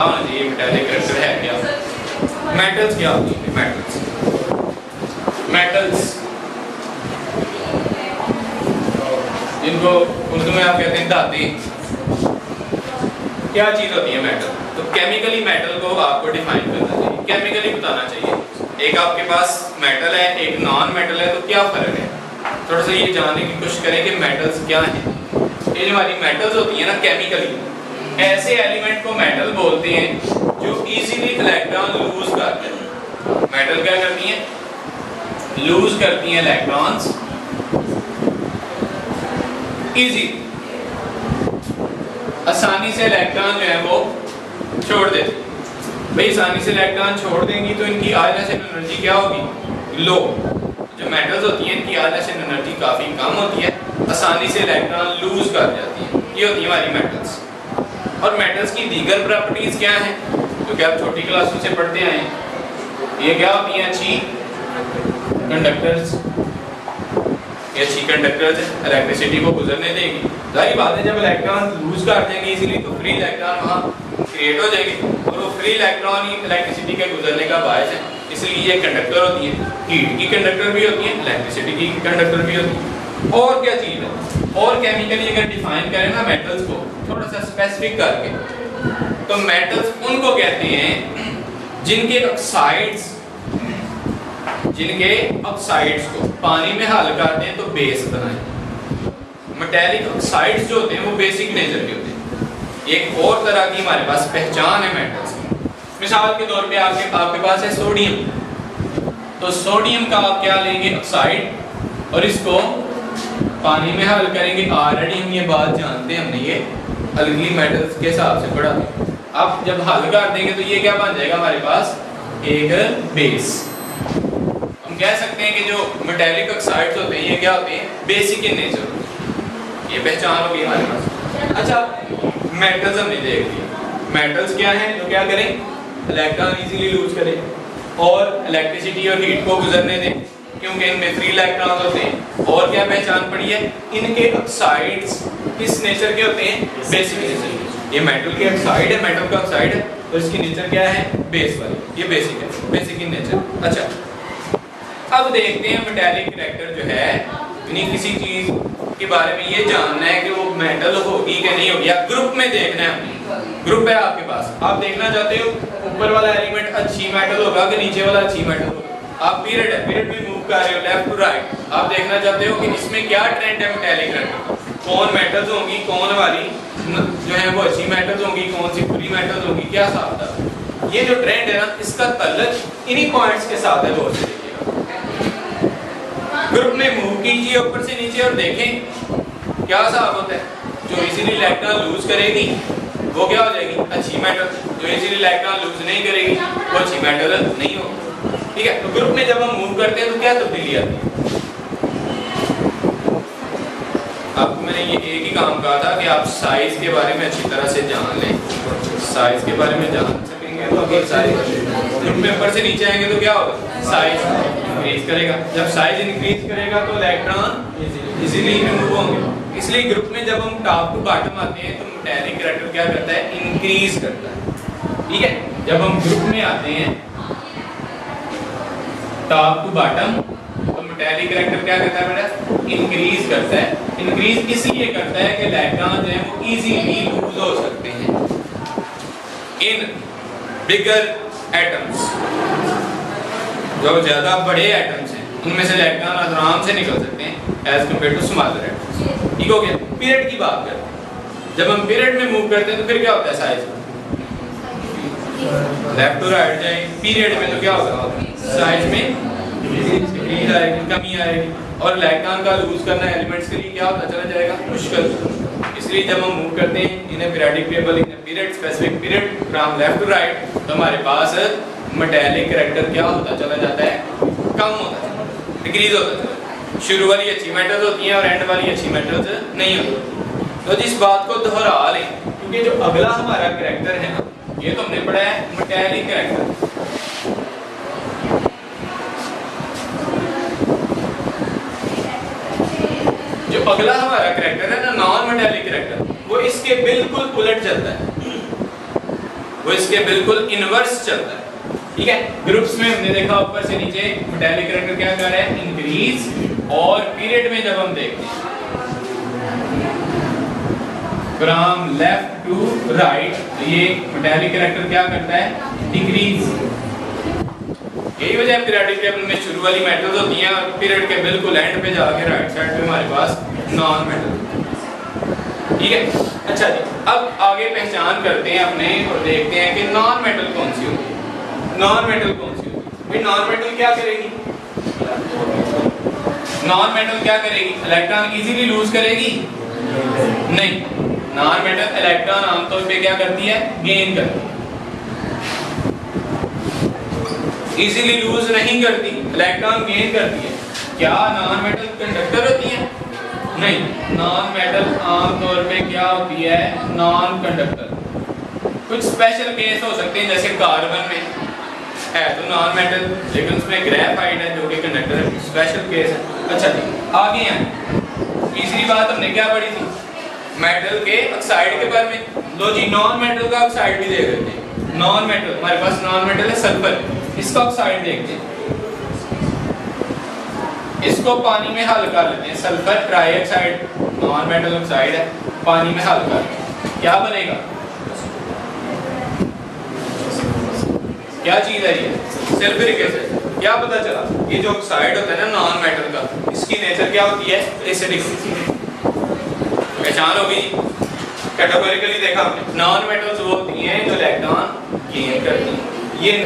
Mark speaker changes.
Speaker 1: हाँ जी, metallic character है क्या? मेटल्स क्या होती है? मेटल्स जिनको उर्दू में आप कहते हैं धातु, क्या चीज होती है मेटल? तो केमिकली मेटल को आपको डिफाइन करना चाहिए, केमिकली बताना चाहिए। एक आपके पास मेटल है, एक नॉन मेटल है, तो क्या फर्क है? थोड़ा सा ये जानने की कोशिश करें कि मेटल्स क्या हैं। ये जो हमारी मेटल्स होती है ना, केमिकली ऐसे एलिमेंट को मेटल बोलते हैं जो इजीली इलेक्ट्रॉन लूज करते हैं। मेटल क्या करती हैं? लूज करती हैं इलेक्ट्रॉन्स इजी, आसानी से इलेक्ट्रॉन जो है वो छोड़ देते। भाई आसानी से इलेक्ट्रॉन छोड़ देंगी तो इनकी आयलेशन एनर्जी क्या होगी? लो। जो मेटल्स होती हैं इनकी आयलेशन एनर्जी काफी कम होती है, आसानी से इलेक्ट्रॉन लूज कर जाती है। ये होती है हमारी मेटल्स। और मेटल्स की दीगर प्रॉपर्टीज क्या हैं जो कि आप छोटी क्लासों से पढ़ते आए हैं? ये क्या होती हैं? अच्छी कंडक्टर्स। ये अच्छी कंडक्टर्स इलेक्ट्रिसिटी को गुजरने देगी। जाहिर बात है, जब इलेक्ट्रॉन लूज कर देंगे इजीली तो फ्री इलेक्ट्रॉन वहाँ क्रिएट हो जाएगी और वो फ्री इलेक्ट्रॉन ही इलेक्ट्रिसिटी के गुजरने का बायस है। इसलिए ये कंडक्टर होती है। हीट की कंडक्टर भी होती है, इलेक्ट्रिसिटी की कंडक्टर भी होती है। और क्या चीज़ है? और केमिकली अगर डिफाइन करें ना मेटल्स को थोड़ा सा स्पेसिफिक करके, तो मेटल्स उनको कहते हैं जिनके ऑक्साइड्स को पानी में हल करते हैं तो बेस बनाए। मेटालिक ऑक्साइड्स जो होते हैं वो बेसिक नेचर के होते हैं। एक और तरह की हमारे पास पहचान है मेटल्स की। मिसाल के तौर पे आपके पास है सोडियम। तो सोडियम का आप क्या लेंगे? ऑक्साइड, और इसको पानी में हल करेंगे। ऑलरेडी हम ये बात जानते हैं, हमने ये अलगली मेटल्स के हिसाब से पढ़ा। अब जब हल कर देंगे तो ये क्या बन जाएगा हमारे पास? एक बेस। हम कह सकते हैं कि जो मेटालिक ऑक्साइड्स होते हैं ये क्या होते हैं? बेसिक इन नेचर होते हैं। ये पहचान होगी हमारे पास। अच्छा, मेटल्स हमने देख लिया। मेटल्स क्या हैं जो क्या करें? इलेक्ट्रॉन इजीली लूज करें और इलेक्ट्रिसिटी और हीट को गुजरने दें, क्योंकि इनमें फ्री इलेक्ट्रॉन्स होते हैं। और क्या पहचान पड़ी है? इनके ऑक्साइड्स किस नेचर के होते हैं? बेसिक नेचर के। ये मेटल के ऑक्साइड है, मेटल का ऑक्साइड है, तो इसकी नेचर क्या है? बेस वाली। ये बेसिक है, बेसिक इन नेचर। अच्छा, अब देखते हैं मेटालिक कैरेक्टर जो है, यानी किसी चीज के बारे में ये जानना है कि वो मेटल होगी कि नहीं होगी, या ग्रुप में देखना है हमें। ग्रुप है आपके पास, आप देखना चाहते हो ऊपर वाला एलिमेंट अच्छी मेटल होगा कि नीचे वाला अच्छी मेटल होगा। आप पीरियड है, पीरियड में मूव कर रहे हो लेफ्ट टू राइट, आप देखना चाहते हो कि इसमें क्या ट्रेंड है मेटालिक कैरेक्टर, कौन मेटल्स होंगी, कौन वाली जो है वो अच्छी मेटल्स होंगी, कौन सी बुरी मेटल्स होंगी, क्या हिसाब था। ये जो ट्रेंड है ना, इसका ताल्लुक इन्हीं पॉइंट्स के साथ है। बहुत देखिएगा, ग्रुप में मूव कीजिए ऊपर से नीचे और देखें क्या हिसाब होता है। जो इजीली इलेक्ट्रॉन लूज करेगी वो क्या हो जाएगी? अच्छी मेटल। जो इजीली इलेक्ट्रॉन लूज नहीं करेगी वो अच्छी मेटल नहीं होगी। ठीक है, तो ग्रुप में जब हम मूव करते हैं तो क्या तब्दीली आती है? आपको मैंने ये एक ही काम कहा था कि आप साइज के बारे में अच्छी तरह से जान लें। साइज के बारे में जान सकेंगे तो अगर साइज ग्रुप में ऊपर से नीचे आएंगे तो क्या होगा? साइज इंक्रीज करेगा। जब साइज इंक्रीज करेगा तो इलेक्ट्रॉन इजीली मूव होंगे। इसलिए ग्रुप में जब हम टॉप टू बॉटम आते हैं तो मेटालिक कैरेक्टर क्या करता है? इंक्रीज करता है। ठीक है, जब हम ग्रुप में आते हैं टॉप टू बॉटम तो मेटालिक कैरेक्टर क्या करता है बेटा? इंक्रीज करता है। इंक्रीज इसलिए करता है कि इलेक्ट्रॉन जो है वो इजीली लूज हो सकते हैं इन बिगर एटम्स। जो ज्यादा बड़े एटम्स हैं उनमें से इलेक्ट्रॉन आराम से निकल सकते हैं as compare to smaller atoms. ठीक हो गया? पीरियड की बात करते हैं। जब हम पीरियड में मूव करते हैं तो फिर क्या होता है? साइज लेफ्ट टू राइट जाए। पीरियड में तो क्या होगा? साइज में डिक्रीज आएगी, कमी आएगी। और इलेक्ट्रॉन का लूज करना एलिमेंट्स के लिए क्या होता चला जाएगा? मुश्किल। इसलिए जब हम मूव करते हैं in a periodic table in a period, specific period from left to right, तो हमारे पास मेटालिक कैरेक्टर क्या होता चला जाता है? कम होता है, डिक्रीज होता है। शुरू वाली अच्छी मेटल्स होती हैं और एंड वाली अच्छी मेटल्स नहीं होती। तो जिस बात को दोहरा लें, क्योंकि जो अगला हमारा कैरेक्टर है ना, ये तो हमने पढ़ा है मेटालिक कैरेक्टर। जो अगला हमारा कैरेक्टर है ना, नॉन मेटालिक कैरेक्टर, वो इसके बिल्कुल उलट चलता है। वो इसके बिल्कुल इनवर्स चलता है। ठीक है, ग्रुप्स में हमने देखा ऊपर से नीचे मेटालिक कैरेक्टर क्या कर रहा है, इंक्रीज, और पीरियड में जब हम देखते हैं फ्रॉम लेफ्ट टू राइट, तो ये मेटालिक कैरेक्टर क्या करता है, डिक्रीज। यही वजह है पीरियोडिक टेबल में शुरू वाली मेटल्स होती हैं और पीरियड के बिल्कुल एंड पे जाके राइट साइड पे हमारे पास नॉन मेटल। ठीक है, अच्छा जी, अब आगे पहचान करते हैं अपने और देखते हैं कि नॉन मेटल कौन सी होगी। नॉन मेटल कौन सी होगी भाई? नॉन मेटल क्या करेगी, नॉन मेटल क्या करेगी, इलेक्ट्रॉन इजीली लूज करेगी नहीं, नॉन मेटल इलेक्ट्रॉन आमतौर पे क्या करती है, गेन करती है, इजीली लूज नहीं करती, इलेक्ट्रॉन गेन करती है। क्या नॉन मेटल कंडक्टर होती है? नहीं, नॉन मेटल आमतौर पे क्या होती है, नॉन कंडक्टर। कुछ स्पेशल केस हो सकते हैं, जैसे कार्बन में है तो नॉन मेटल, लेकिन उसमें ग्रेफाइट है जो कि कंडक्टर है, स्पेशल केस है। अच्छा जी, आगे हैं, तीसरी बात हमने क्या पढ़ी थी, मेटल के ऑक्साइड के बारे में। लो जी, नॉन मेटल का ऑक्साइड भी देख लेते हैं। नॉन मेटल, हमारे पास नॉन मेटल है सल्फर, इसका ऑक्साइड देखते हैं, इसको पानी में हल कर लेते हैं, sulphur trioxide non metal oxide है, पानी में हल कर, क्या बनेगा, क्या चीज है ये, सल्फ्यूरिक एसिड। क्या पता चला, ये जो ऑक्साइड होता है ना नॉन मेटल का, इसकी नेचर क्या होती है, एसिडिक। पहचान होगी, कैटेगोरिकली देखा हमने, नॉन मेटल्स वो होती हैं जो इलेक्ट्रॉन गेन करती हैं, ये